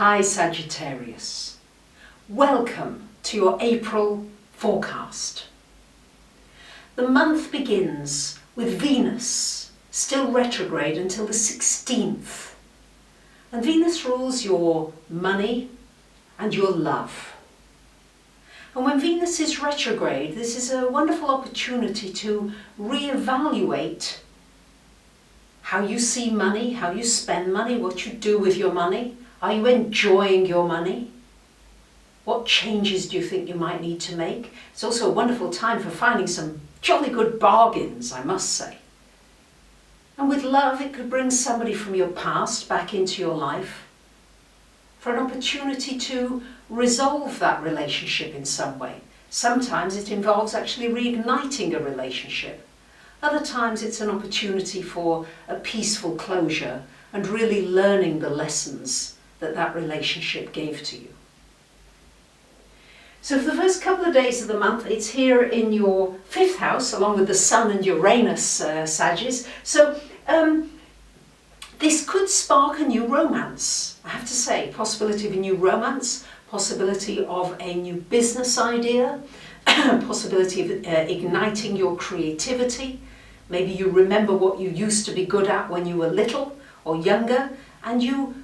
Hi Sagittarius, welcome to your April forecast. The month begins with Venus still retrograde until the 16th, and Venus rules your money and your love. And when Venus is retrograde, this is a wonderful opportunity to reevaluate how you see money, how you spend money, what you do with your money. Are you enjoying your money? What changes do you think you might need to make? It's also a wonderful time for finding some jolly good bargains, I must say. And with love, it could bring somebody from your past back into your life for an opportunity to resolve that relationship in some way. Sometimes it involves actually reigniting a relationship. Other times it's an opportunity for a peaceful closure and really learning the lessons that relationship gave to you. So for the first couple of days of the month, it's here in your 5th house, along with the Sun and Uranus, Sagittarius. So this could spark a new romance, I have to say. Possibility of a new romance, possibility of a new business idea, possibility of igniting your creativity. Maybe you remember what you used to be good at when you were little or younger, and you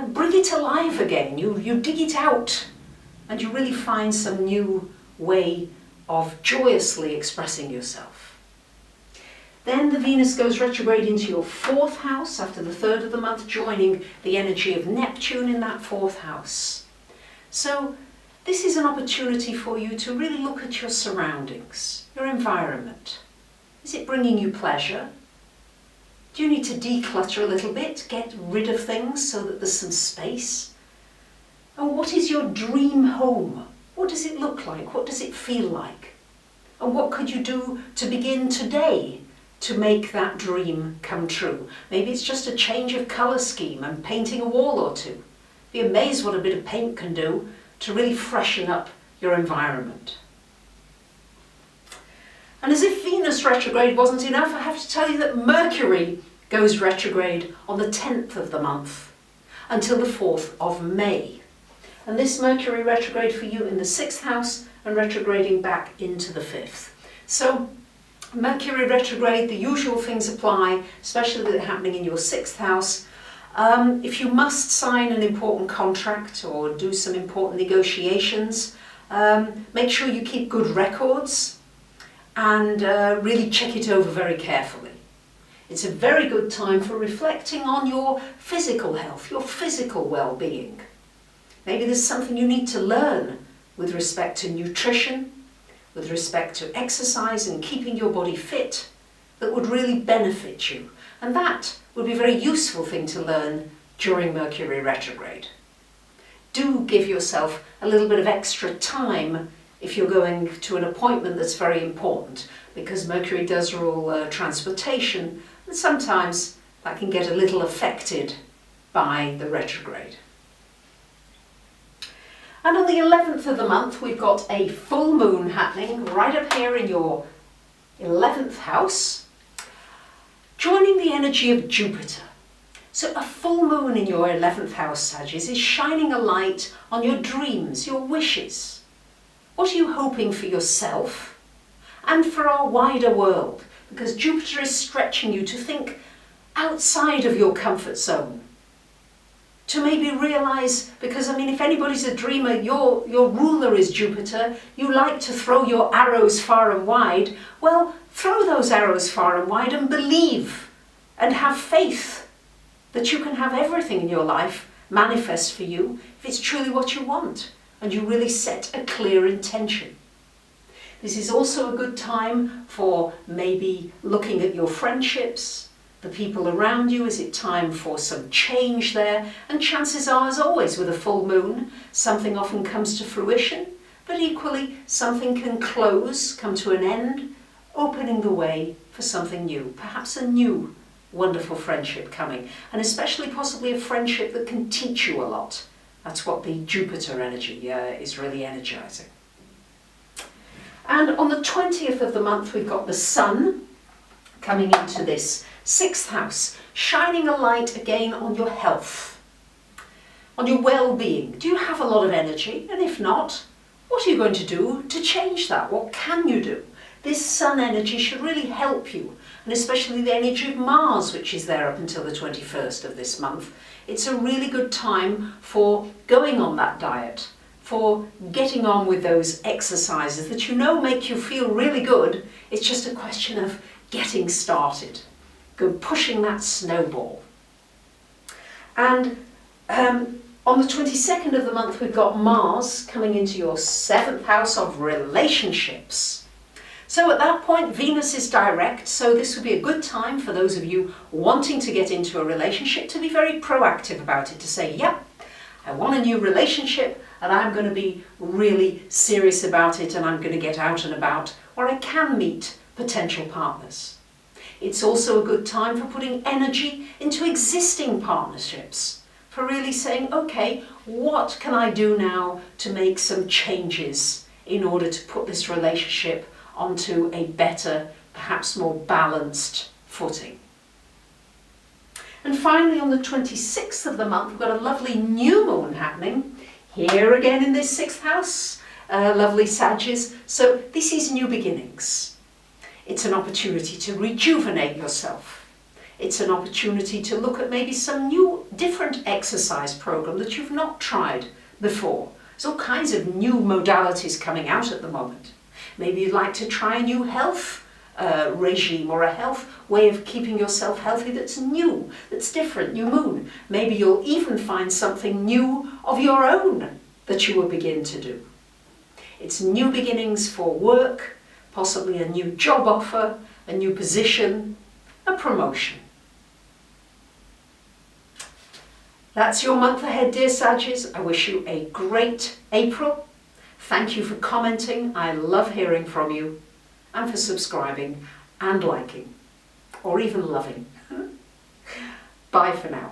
bring it alive again. You dig it out, and you really find some new way of joyously expressing yourself. Then the Venus goes retrograde into your 4th house after the 3rd of the month, joining the energy of Neptune in that 4th house. So this is an opportunity for you to really look at your surroundings, your environment. Is it bringing you pleasure? Do you need to declutter a little bit, get rid of things so that there's some space? And what is your dream home? What does it look like? What does it feel like? And what could you do to begin today to make that dream come true? Maybe it's just a change of colour scheme and painting a wall or two. Be amazed what a bit of paint can do to really freshen up your environment. And as if Venus retrograde wasn't enough, I have to tell you that Mercury goes retrograde on the 10th of the month until the 4th of May. And this Mercury retrograde for you in the 6th house and retrograding back into the 5th. So Mercury retrograde, the usual things apply, especially that are happening in your 6th house. If you must sign an important contract or do some important negotiations, make sure you keep good records and really check it over very carefully. It's a very good time for reflecting on your physical health, your physical well-being. Maybe there's something you need to learn with respect to nutrition, with respect to exercise and keeping your body fit that would really benefit you. And that would be a very useful thing to learn during Mercury retrograde. Do give yourself a little bit of extra time if you're going to an appointment that's very important, because Mercury does rule transportation, and sometimes that can get a little affected by the retrograde. And on the 11th of the month, we've got a full moon happening right up here in your 11th house, joining the energy of Jupiter. So a full moon in your 11th house, Sagittarius, is shining a light on your dreams, your wishes. What are you hoping for yourself and for our wider world? Because Jupiter is stretching you to think outside of your comfort zone. To maybe realise, because if anybody's a dreamer, your ruler is Jupiter, you like to throw your arrows far and wide. Well, throw those arrows far and wide and believe and have faith that you can have everything in your life manifest for you if it's truly what you want and you really set a clear intention. This is also a good time for maybe looking at your friendships, the people around you. Is it time for some change there? And chances are, as always with a full moon, something often comes to fruition, but equally something can close, come to an end, opening the way for something new, perhaps a new wonderful friendship coming, and especially possibly a friendship that can teach you a lot. That's what the Jupiter energy is really energizing. And on the 20th of the month, we've got the Sun coming into this 6th house, shining a light again on your health. on your well-being. Do you have a lot of energy? And if not, what are you going to do to change that? What can you do? This sun energy should really help you, and especially the energy of Mars, which is there up until the 21st of this month. It's a really good time for going on that diet, for getting on with those exercises that you know make you feel really good. It's just a question of getting started, pushing that snowball. And on the 22nd of the month, we've got Mars coming into your 7th house of relationships. So at that point, Venus is direct, so this would be a good time for those of you wanting to get into a relationship to be very proactive about it, to say, yep, I want a new relationship and I'm going to be really serious about it, and I'm going to get out and about where I can meet potential partners. It's also a good time for putting energy into existing partnerships, for really saying, okay, what can I do now to make some changes in order to put this relationship onto a better, perhaps more balanced footing. And finally, on the 26th of the month, we've got a lovely new moon happening here again in this 6th house, lovely Sagittarius. So this is new beginnings. It's an opportunity to rejuvenate yourself. It's an opportunity to look at maybe some new, different exercise program that you've not tried before. There's all kinds of new modalities coming out at the moment. Maybe you'd like to try a new health regime or a health way of keeping yourself healthy that's new, that's different, new moon. Maybe you'll even find something new of your own that you will begin to do. It's new beginnings for work, possibly a new job offer, a new position, a promotion. That's your month ahead, dear Sagittarius. I wish you a great April. Thank you for commenting. I love hearing from you, and for subscribing and liking, or even loving. Bye for now.